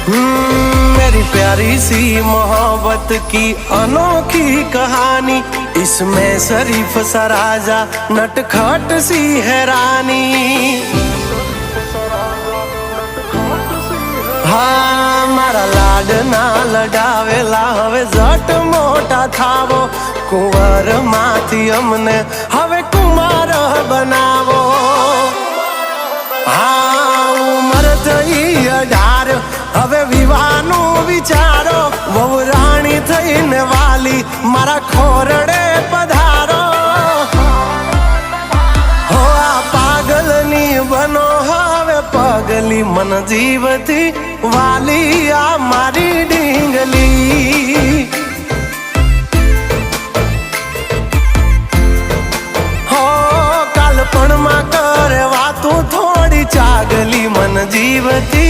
मेरी प्यारी सी मोहब्बत की अनोखी कहानी, इसमें शरीफ सा राजा नटखट सी है रानी। हाँ मारा लाडना लडावेला हवे जट मोटा थावो, कुंवर माथी अमने हवे कुमार बनावो। हाँ उमर थई 18 हवे विवाहनो विचारो, वहू राणी थईने वाली मारा खोरडे पधारो। हो आ पागलनी बनो हवे पगली, मन जीवती वाली आ मारी ढींगली। हो कालपण में करे वातू थोड़ी चागली, मन जीवती